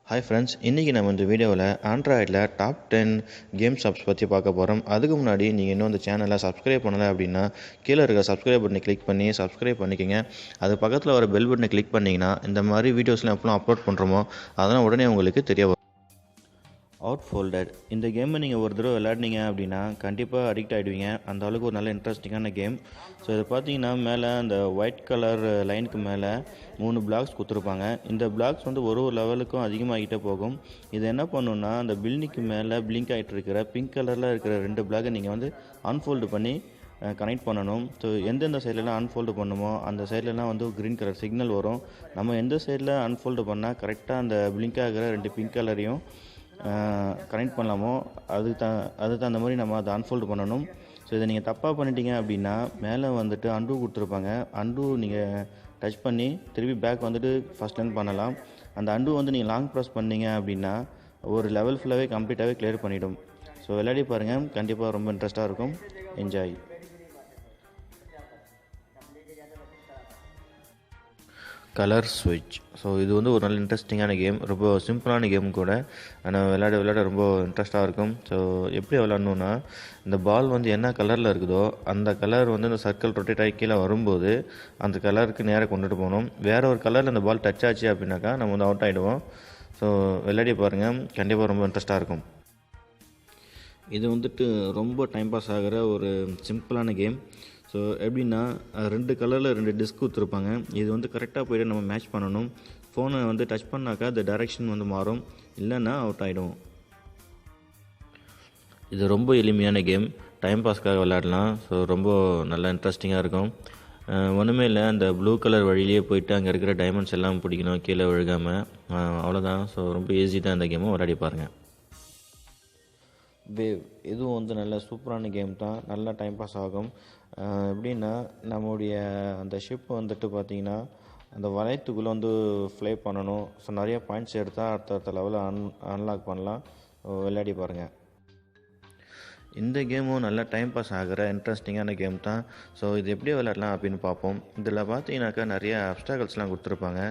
Hi friends, இன்றைக்கி நம்ம இந்த வீடியோவில் ஆண்ட்ராய்டில் டாப் 10 கேம்ஸ் ஆப்ஸ் பற்றி பார்க்க போகிறோம். அதுக்கு முன்னாடி நீங்கள் இன்னும் இந்த சேனலை சப்ஸ்கிரைப் பண்ணலை அப்படின்னா கீழே இருக்க சப்ஸ்கிரைப் பட்டனை கிளிக் பண்ணி சப்ஸ்கிரைப் பண்ணிக்கோங்க. அது பக்கத்தில் வர பெல் பட்டனை கிளிக் பண்ணிங்கன்னா இந்த மாதிரி வீடியோஸ்லாம் எப்போலாம் அப்லோட் பண்ணுறோமோ அதெல்லாம் உடனே உங்களுக்கு தெரிய வரும். அவுட் ஃபோல்டட் இந்த கேமை நீங்கள் ஒரு தடவை விளையாடினீங்க அப்படின்னா கண்டிப்பாக அடிக்ட் ஆகிடுவீங்க. அந்த அளவுக்கு ஒரு நல்ல இன்ட்ரெஸ்டிங்கான கேம். ஸோ இதை பார்த்தீங்கன்னா மேலே அந்த ஒயிட் கலர் லைனுக்கு மேலே 3 பிளாக்ஸ் கொடுத்துருப்பாங்க. இந்த பிளாக்ஸ் வந்து ஒரு லெவலுக்கும் அதிகமாகிட்டே போகும். இது என்ன பண்ணுன்னா அந்த பில்டிங்க்கு மேலே பிளிங்க் ஆகிட்டு இருக்கிற பிங்க் கலரில் இருக்கிற 2 பிளாக்கை நீங்கள் வந்து அன்ஃபோல்டு பண்ணி கனெக்ட் பண்ணணும். ஸோ எந்தெந்த சைட்லலாம் அன்ஃபோல்டு பண்ணுமோ அந்த சைட்லலாம் வந்து க்ரீன் கலர் சிக்னல் வரும். நம்ம எந்த சைடில் அன்ஃபோல்டு பண்ணால் கரெக்டாக அந்த பிளிங்க் ஆகிற 2 பிங்க் கலரையும் கனெக்ட் பண்ணலாமோ அதுக்கு தகுந்த மாதிரி நம்ம அதை அன்ஃபோல்டு பண்ணணும். ஸோ இதை நீங்கள் தப்பாக பண்ணிட்டீங்க அப்படின்னா மேலே வந்துட்டு அன்டூ கொடுத்துருப்பாங்க. அன்டூ நீங்கள் டச் பண்ணி திருப்பி பேக் வந்துட்டு ஃபஸ்ட்லேருந்து பண்ணலாம். அந்த அன்டூ வந்து நீங்கள் லாங் ப்ரெஸ் பண்ணீங்க அப்படின்னா ஒரு லெவல் ஃபுல்லாகவே கம்ப்ளீட்டாகவே கிளியர் பண்ணிவிடும். ஸோ விளையாடி பாருங்கள், கண்டிப்பாக ரொம்ப இன்ட்ரெஸ்ட்டாக இருக்கும். என்ஜாய். கலர் ஸ்விட்ச். ஸோ இது வந்து ஒரு நல்ல இன்ட்ரெஸ்டிங்கான கேம், ரொம்ப சிம்பிளான கேம் கூட. ஆனால் விளையாட ரொம்ப இன்ட்ரெஸ்ட்டாக இருக்கும். ஸோ எப்படி விளையாடணுன்னா இந்த பால் வந்து என்ன கலரில் இருக்குதோ அந்த கலர் வந்து இந்த சர்க்கிள் ரொட்டேட் ஆகி கீழே வரும்போது அந்த கலருக்கு நேராக கொண்டுட்டு போகணும். வேறு ஒரு கலரில் அந்த பால் டச் ஆச்சு அப்படின்னாக்கா நம்ம வந்து அவுட் ஆகிடுவோம். ஸோ விளையாடி பாருங்கள், கண்டிப்பாக ரொம்ப இன்ட்ரெஸ்ட்டாக இருக்கும். இது வந்துட்டு ரொம்ப டைம் பாஸ் ஆகிற ஒரு சிம்பிளான கேம். ஸோ எப்படின்னா 2 கலரில் 2 டிஸ்க் கொடுத்துருப்பாங்க. இது வந்து கரெக்டாக போய்ட்டு நம்ம மேட்ச் பண்ணணும். ஃபோனை வந்து டச் பண்ணாக்கா அந்த டைரெக்ஷன் வந்து மாறும், இல்லைன்னா அவுட் ஆகிடும். இது ரொம்ப எளிமையான கேம், டைம் பாஸ்க்காக விளையாடலாம். ஸோ ரொம்ப நல்லா இன்ட்ரெஸ்டிங்காக இருக்கும். ஒன்றுமே இல்லை, அந்த ப்ளூ கலர் வழியிலே போயிட்டு அங்கே இருக்கிற டைமண்ட்ஸ் எல்லாம் பிடிக்கணும் கீழே விழுகாமல். அவ்வளோதான். ஸோ ரொம்ப ஈஸி தான் இந்த கேமும், விளையாடி பாருங்கள். வேவ் இதுவும் வந்து நல்ல சூப்பரான கேம் தான், நல்லா டைம் பாஸ் ஆகும். எப்படின்னா நம்முடைய அந்த ஷிப் வந்துட்டு பார்த்திங்கன்னா அந்த வளையத்துக்குள்ளே வந்து ஃப்ளை பண்ணணும். ஸோ நிறைய பாயிண்ட்ஸ் எடுத்தால் அடுத்த லெவலில் அன்லாக் பண்ணலாம். விளையாடி பாருங்கள். இந்த கேமும் நல்லா டைம் பாஸ் ஆகிற இன்ட்ரெஸ்டிங்கான கேம் தான். ஸோ இது எப்படி விளையாடலாம் அப்படின்னு பார்ப்போம். இதில் பார்த்தீங்கன்னாக்கா நிறைய அப்ஸ்டாக்கல்ஸ்லாம் கொடுத்துருப்பாங்க.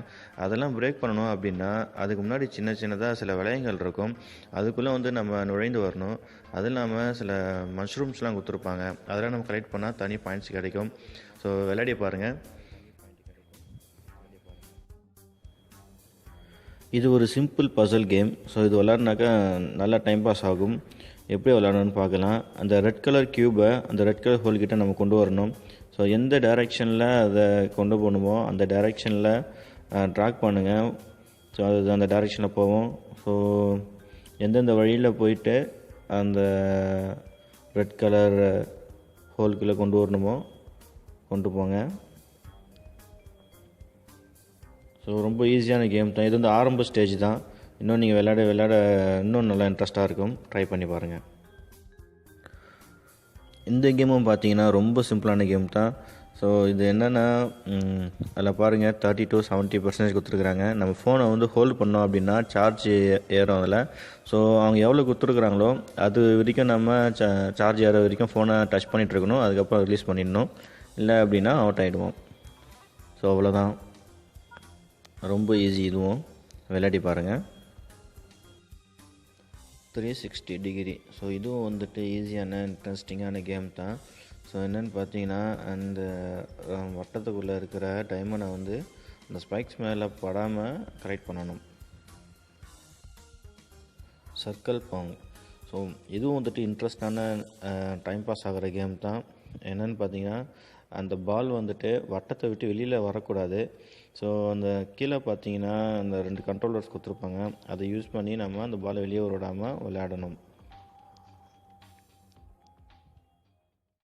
அதெல்லாம் பிரேக் பண்ணணும் அப்படின்னா அதுக்கு முன்னாடி சின்னதாக சில வளையங்கள் இருக்கும். அதுக்குள்ளே வந்து நம்ம நுழைந்து வரணும். அது இல்லாமல் சில மஷ்ரூம்ஸ்லாம் கொடுத்துருப்பாங்க. அதெல்லாம் நம்ம கலெக்ட் பண்ணால் தனி பாயிண்ட்ஸ் கிடைக்கும். ஸோ விளையாடி பாருங்கள். இது ஒரு சிம்பிள் பசல் கேம். ஸோ இது விளையாடினாக்கா நல்லா டைம் பாஸ் ஆகும். எப்படி விளையாடணும்னு பார்க்கலாம். அந்த ரெட் கலர் க்யூபை அந்த ரெட் கலர் ஹோல்கிட்ட நம்ம கொண்டு வரணும். ஸோ எந்த டைரெக்ஷனில் அதை கொண்டு போகணுமோ அந்த டைரெக்ஷனில் ட்ராக் பண்ணுங்கள். ஸோ அது அந்த டைரெக்ஷனில் போவோம். ஸோ எந்தெந்த வழியில் போயிட்டு அந்த ரெட் கலர் ஹோல்குள்ளே கொண்டு வரணுமோ கொண்டு போங்க. ஸோ ரொம்ப ஈஸியான கேம் தான். இது வந்து ஆரம்ப ஸ்டேஜ் தான். இன்னும் நீங்கள் விளையாட இன்னும் நல்லா இன்ட்ரெஸ்ட்டாக இருக்கும். ட்ரை பண்ணி பாருங்கள். இந்த கேமும் பார்த்தீங்கன்னா ரொம்ப சிம்பிளான கேம் தான். ஸோ இது என்னென்னா அதில் பாருங்கள் 30 to 70% கொடுத்துருக்குறாங்க. நம்ம ஃபோனை வந்து ஹோல்ட் பண்ணோம் அப்படின்னா சார்ஜ் ஏறும் அதில். ஸோ அவங்க எவ்வளோ கொடுத்துருக்குறாங்களோ அது வரைக்கும் நம்ம சார்ஜ் ஏற வரைக்கும் ஃபோனை டச் பண்ணிகிட்டு இருக்கணும். அதுக்கப்புறம் ரிலீஸ் பண்ணிடணும். இல்லை அப்படின்னா அவுட் ஆகிடுவோம். ஸோ அவ்வளோதான், ரொம்ப ஈஸி. இதுவும் விளையாடி பாருங்கள். 360 டிகிரி. ஸோ இதுவும் வந்துட்டு ஈஸியான இன்ட்ரெஸ்டிங்கான கேம் தான். ஸோ என்னென்னு பார்த்தீங்கன்னா அந்த வட்டத்துக்குள்ளே இருக்கிற டைமண்டை வந்து அந்த ஸ்பைக்ஸ் மேலே படாமல் கரெக்ட் பண்ணணும். சர்க்கிள் பாங். ஸோ இதுவும் வந்துட்டு இன்ட்ரெஸ்டான டைம் பாஸ் ஆகிற கேம் தான். என்னென்னு பார்த்தீங்கன்னா அந்த பால் வந்துட்டு வட்டத்தை விட்டு வெளியில் வரக்கூடாது. ஸோ அந்த கீழே பார்த்தீங்கன்னா அந்த 2 கண்ட்ரோலர்ஸ் கொடுத்துருப்பாங்க. அதை யூஸ் பண்ணி நம்ம அந்த பாலை வெளியே விடாமல் விளையாடணும்.